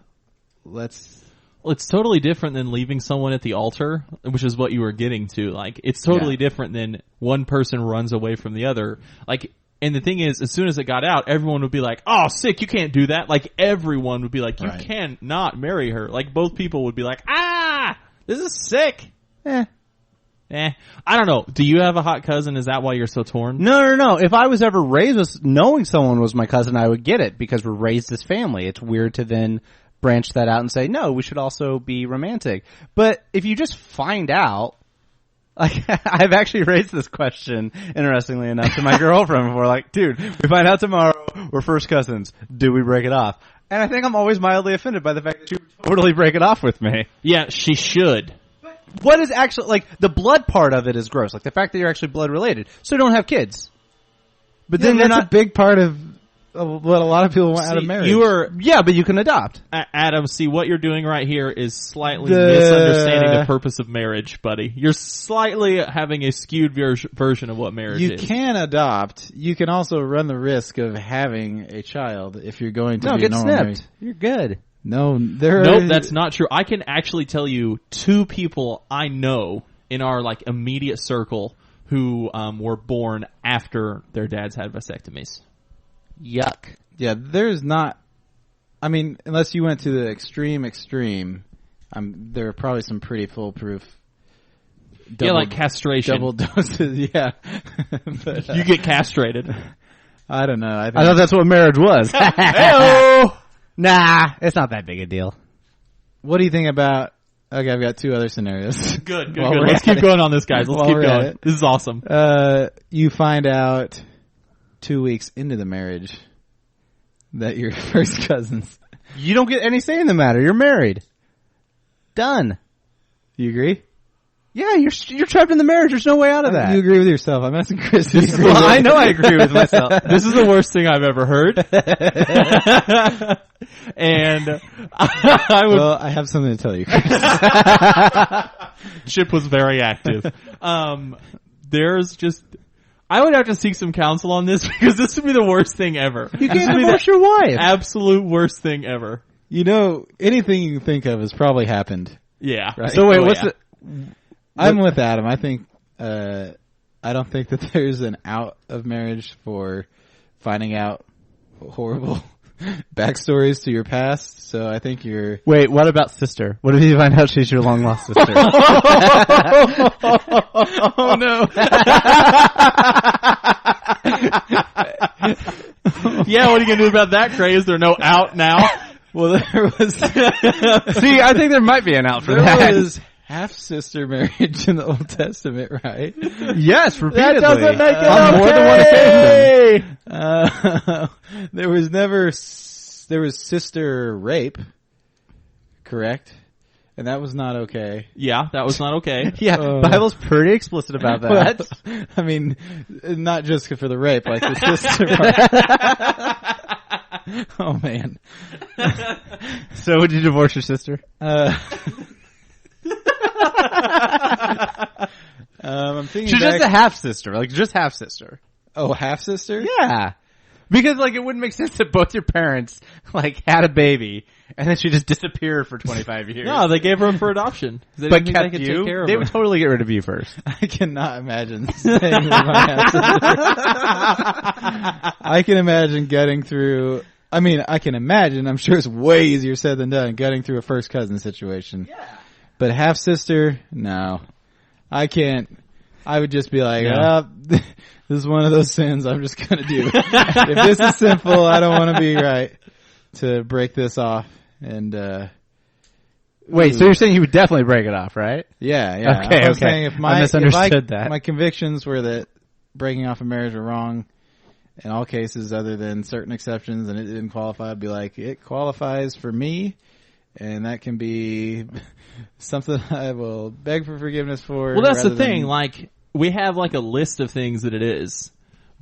It's totally different than leaving someone at the altar, which is what you were getting to. Like, it's totally different than one person runs away from the other. Like, and the thing is, as soon as it got out, everyone would be like, "Oh, sick! You can't do that!" Like, everyone would be like, "You cannot marry her!" Like, both people would be like, "Ah, this is sick." I don't know. Do you have a hot cousin? Is that why you're so torn? No. If I was ever raised with knowing someone was my cousin, I would get it because we're raised as family. It's weird to then branch that out and say, no, we should also be romantic. But if you just find out, like, I've actually raised this question, interestingly enough, to my girlfriend before, like, dude, we find out tomorrow, we're first cousins, do we break it off? And I think I'm always mildly offended by the fact that you would totally break it off with me. Yeah, she should. What is actually, like, the blood part of it is gross. Like, the fact that you're actually blood related. So don't have kids. But then that's a big part of what a lot of people want out of marriage. Yeah, but you can adopt. Adam, see, what you're doing right here is slightly misunderstanding the purpose of marriage, buddy. You're slightly having a skewed version of what marriage is. You can adopt. You can also run the risk of having a child if you're going to be get normal snipped. marriage. You're good. Nope, that's not true. I can actually tell you 2 people I know in our like immediate circle who were born after their dads had vasectomies. Yuck. Yeah, there's not. I mean, unless you went to the extreme, there are probably some pretty foolproof. Like castration. Double doses, yeah. But, you get castrated. I don't know. I thought that's what marriage was. Hey-o! Nah, it's not that big a deal. What do you think about... Okay, I've got 2 other scenarios. Good. Let's keep going on this, guys. Let's keep going. This is awesome. You find out 2 weeks into the marriage that you're first cousins. You don't get any say in the matter. You're married. Done. You agree? Yeah, you're trapped in the marriage. There's no way out of that. You agree with yourself. I'm asking Chris. Well, I know I agree with myself. This is the worst thing I've ever heard. And I have something to tell you, Chris. Chip was very active. There's just... I would have to seek some counsel on this because this would be the worst thing ever. You can't divorce your wife. Absolute worst thing ever. You know, anything you can think of has probably happened. Yeah. Right? So wait, I'm with Adam. I think I don't think that there's an out of marriage for finding out horrible backstories to your past. So I think you're... Wait, what about sister? What if you find out she's your long lost sister? Oh no. Yeah, what are you going to do about that, Cray? Is there no out now? Well, there was... See, I think there might be an out for that. There was half-sister marriage in the Old Testament, right? Yes, repeatedly. That doesn't make it on more than one occasion. There was sister rape, correct? And that was not okay. Yeah, that was not okay. Yeah, Bible's pretty explicit about that. Well, I mean, not just for the rape, like the sister part. Oh, man. So would you divorce your sister? I'm thinking She's just a half-sister, like just half-sister. Oh, half-sister? Yeah. Because, like, it wouldn't make sense that both your parents, like, had a baby, and then she just disappeared for 25 years. No, they gave her up for adoption. They But didn't think kept they could you? take care of They her. would totally get rid of you first. I cannot imagine staying with my half-sister. I can imagine getting through... I can imagine. I'm sure it's way easier said than done, getting through a first cousin situation. Yeah. But half-sister, no. I can't. I would just be like, this is one of those sins I'm just going to do. If this is sinful, I don't want to be right to break this off. And Wait, so you're saying you would definitely break it off, right? Yeah, yeah. Okay, I'm saying if I misunderstood that. My convictions were that breaking off a marriage were wrong in all cases other than certain exceptions, and it didn't qualify, I'd be like, it qualifies for me, and that can be something I will beg for forgiveness for. Well, that's the thing. Like, we have like a list of things that it is.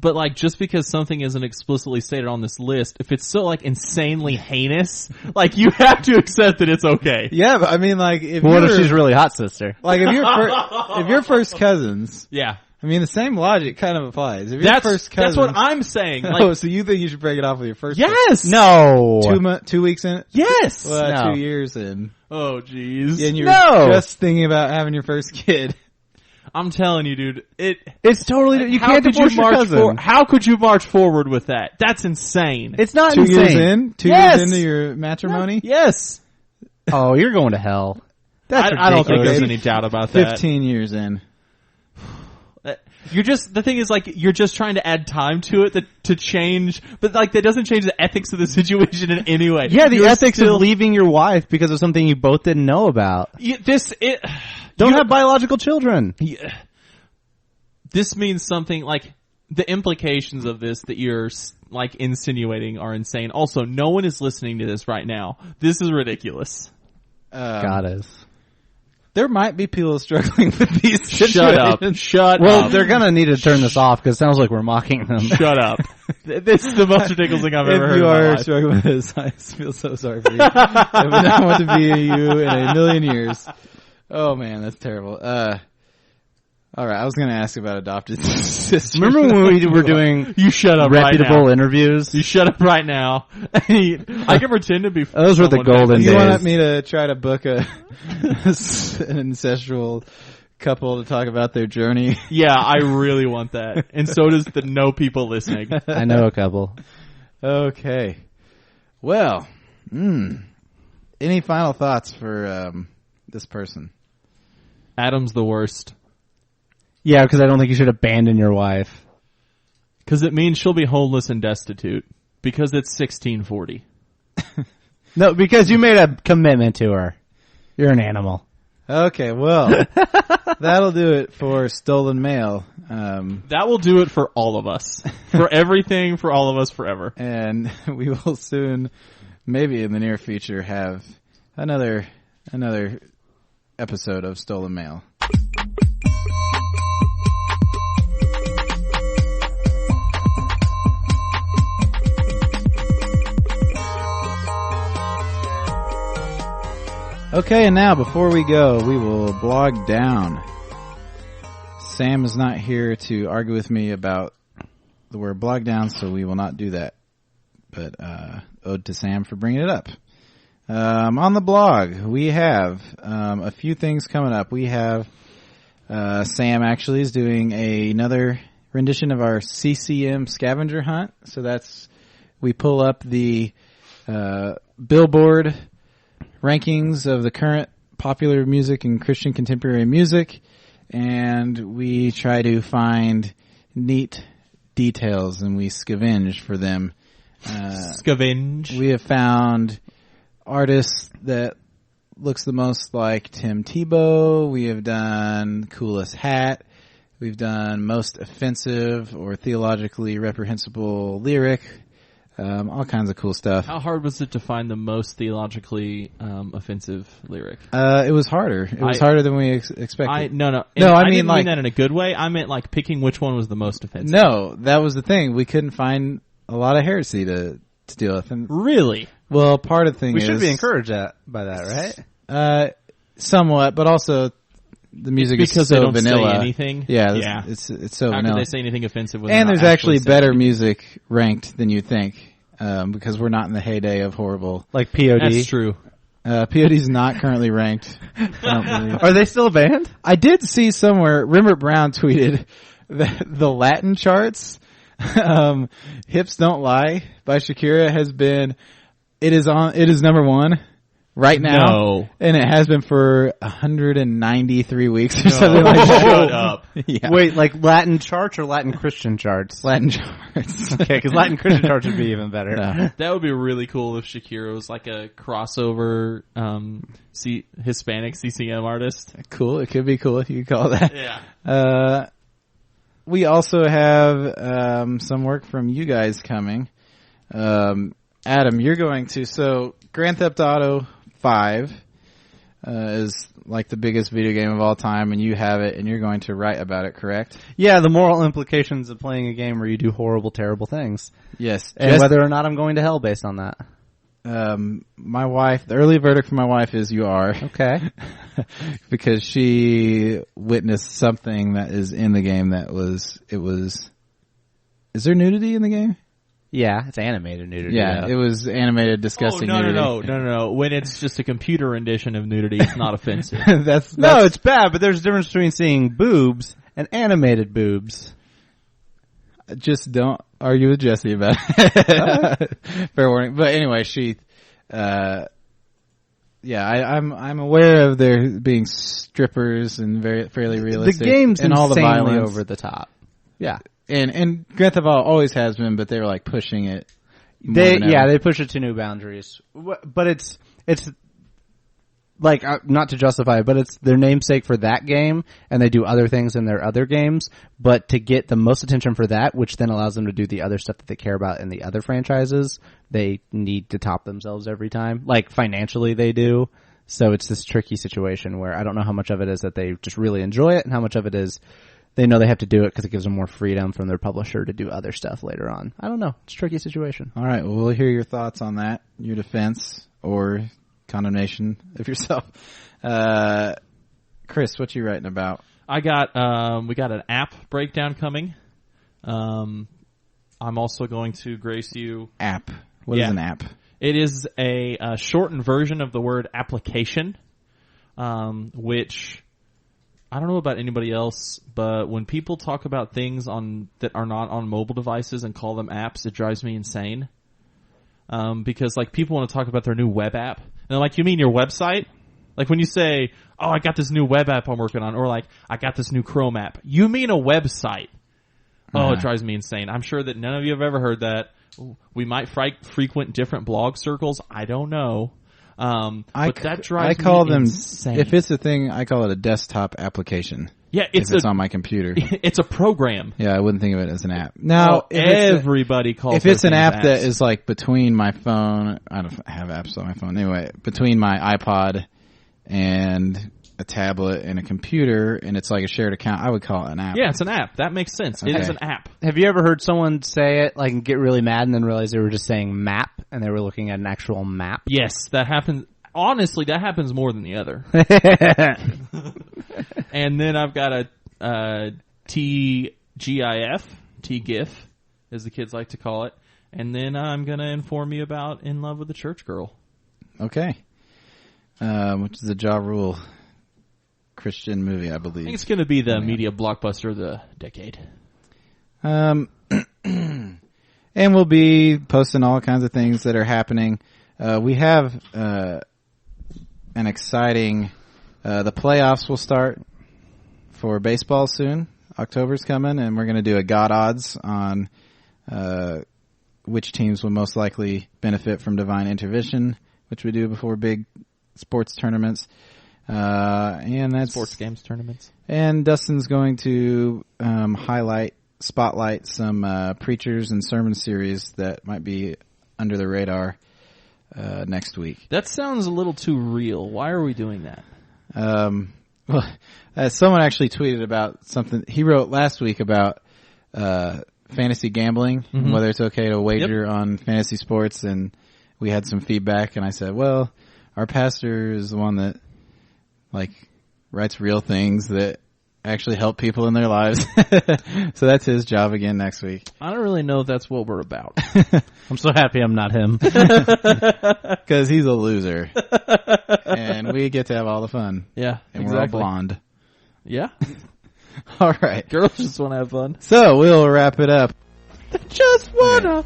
But like, just because something isn't explicitly stated on this list, if it's so like insanely heinous, like you have to accept that it's okay. Yeah, but I mean, like, if what if she's really hot, sister? Like, if you're first cousins, yeah. I mean, the same logic kind of applies. If you're first cousins, that's what I'm saying. Like, oh, so you think you should break it off with your first? Yes. No. 2 weeks in? Yes. Well, No. 2 years in. Oh, jeez. And you're No! just thinking about having your first kid. I'm telling you, dude. It's totally. You how can't could divorce your march cousin. how could you march forward with that? That's insane. It's not 2 insane. years in? 2 Yes! years into your matrimony? Yes. Oh, you're going to hell. That's I don't think ridiculous. there's any doubt about that. 15 years in. The thing is, like, you're just trying to add time to it to change, but, like, that doesn't change the ethics of the situation in any way. Yeah, the You're ethics still- of leaving your wife because of something you both didn't know about. Don't you- have biological children. Yeah. This means something like the implications of this that you're like insinuating are insane. Also, no one is listening to this right now. This is ridiculous. God is. There might be people struggling with these situations. Shut up. Shut Well, up. they're gonna need to turn this off because it sounds like we're mocking them. Shut up. This is the most ridiculous thing I've ever heard If you in my are life. struggling with this, I feel so sorry for you. I would not want to be you in a million years. Oh man, that's terrible. All right, I was going to ask about adopted sisters. Remember when we were doing You shut up reputable right now. interviews? You shut up right now. I can pretend to be. Those were the someone back golden then. You days. want me to try to book an ancestral couple to talk about their journey? Yeah, I really want that, and so does the no people listening. I know a couple. Okay. Well, any final thoughts for this person? Adam's the worst Yeah, because I don't think you should abandon your wife. because it means she'll be homeless and destitute because it's 1640. No, because you made a commitment to her. You're an animal. Okay, well, that'll do it for Stolen Mail. That will do it for all of us, for everything, for all of us, forever. And we will soon, maybe in the near future, have another episode of Stolen Mail. Okay, and now before we go, we will blog down. Sam is not here to argue with me about the word blog down, so we will not do that. But ode to Sam for bringing it up. On the blog, we have a few things coming up. We have Sam actually is doing another rendition of our CCM scavenger hunt. So we pull up the Billboard rankings of the current popular music and Christian contemporary music, and we try to find neat details and we scavenge for them. Scavenge. We have found artists that looks the most like Tim Tebow. We have done coolest hat. We've done most offensive or theologically reprehensible lyric. All kinds of cool stuff. How hard was it to find the most theologically offensive lyric? It was harder. It was harder than we expected. No. No, I I mean didn't like mean that in a good way. I meant like picking which one was the most offensive. no, that was the thing. We couldn't find a lot of heresy to deal with. And, Really? well, part of the thing We is should be encouraged by that, right? somewhat, but also the music It's because is so they don't vanilla. say anything. Yeah, it's so How vanilla. could they say anything offensive? when And they're there's not actually saying better anything? music ranked than you think, because we're not in the heyday of horrible. Like POD. That's true. POD's not currently ranked. I don't believe. Are they still a band? I did see somewhere, Rembert Brown tweeted that the Latin charts, Hips Don't Lie by Shakira it is number one right now. No. And it has been for 193 weeks or something like that. Shut up. Yeah. Wait, like Latin charts or Latin Christian charts? Latin charts. Okay, because Latin Christian charts would be even better. No. That would be really cool if Shakira was like a crossover Hispanic CCM artist. Cool. It could be cool if you could call that. Yeah. We also have some work from you guys coming. Adam, you're going to, so Grand Theft Auto 5 is like the biggest video game of all time, and you have it, and you're going to write about it, correct? Yeah, the moral implications of playing a game where you do horrible, terrible things. Yes. And whether or not I'm going to hell based on that. My wife, the early verdict for my wife is you are. Okay. Because she witnessed something that is in the game is there nudity in the game? Yeah, it's animated nudity. Yeah, it was animated, disgusting nudity. No. When it's just a computer rendition of nudity, it's not offensive. No, it's bad, but there's a difference between seeing boobs and animated boobs. Just don't argue with Jesse about it. Fair warning. But anyway, I'm aware of there being strippers and fairly realistic. The game's and all the insanely violence over the top. Yeah. And Grand Theft Auto always has been, but they were like pushing it. They push it to new boundaries. But it's like, not to justify it, but it's their namesake for that game, and they do other things in their other games, but to get the most attention for that, which then allows them to do the other stuff that they care about in the other franchises, they need to top themselves every time. Like, financially they do. So it's this tricky situation where I don't know how much of it is that they just really enjoy it, and how much of it is they know they have to do it because it gives them more freedom from their publisher to do other stuff later on. I don't know. It's a tricky situation. All right, well, we'll hear your thoughts on that, your defense, or condemnation of yourself. Chris, what you writing about? We got an app breakdown coming. I'm also going to grace you. App. What is an app? It is a shortened version of the word application, which I don't know about anybody else, but when people talk about things that are not on mobile devices and call them apps, it drives me insane. Because like people want to talk about their new web app. And they're like, you mean your website? Like when you say, oh, I got this new web app I'm working on, or like, I got this new Chrome app. You mean a website? Oh, it drives me insane. I'm sure that none of you have ever heard that. We might frequent different blog circles. I don't know. But that drives me insane. If it's a thing, I call it a desktop application. Yeah, it's on my computer. It's a program. Yeah, I wouldn't think of it as an app. Now, everybody calls it if it's an app apps. that is like between my phone, I don't have apps on my phone anyway, between my iPod and a tablet and a computer, and it's like a shared account, I would call it an app. Yeah, it's an app. That makes sense. Okay. It is an app. Have you ever heard someone say it, like, and get really mad and then realize they were just saying map and they were looking at an actual map? Yes, that happens. Honestly, that happens more than the other. And then I've got a TGIF, T-GIF, as the kids like to call it. And then I'm going to inform you about In Love with a Church Girl. Okay. Which is a Ja Rule Christian movie, I believe. I think it's going to be the media blockbuster of the decade. And we'll be posting all kinds of things that are happening. We have an exciting the playoffs will start for baseball soon. October's coming, and we're going to do a God odds on which teams will most likely benefit from divine intervention, which we do before big sports tournaments. And that's sports games tournaments. And Dustin's going to spotlight some preachers and sermon series that might be under the radar next week. That sounds a little too real. Why are we doing that? Well, someone actually tweeted about something he wrote last week about fantasy gambling, and whether it's okay to wager on fantasy sports, and we had some feedback, and I said, well, our pastor is the one that like writes real things that actually help people in their lives. So that's his job again next week. I don't really know if that's what we're about. I'm so happy I'm not him. Because he's a loser. And we get to have all the fun. Yeah, and exactly. we're all blonde. Yeah. All right. Girls just want to have fun. So we'll wrap it up. Just wanna.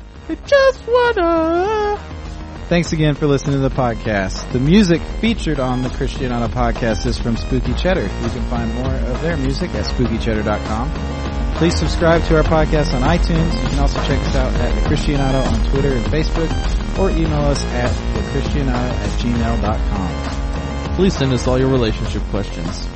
Thanks again for listening to the podcast. The music featured on the Christianado podcast is from Spooky Cheddar. You can find more of their music at spookycheddar.com. Please subscribe to our podcast on iTunes. You can also check us out at The Christianado on Twitter and Facebook, or email us at thechristianado@gmail.com. Please send us all your relationship questions.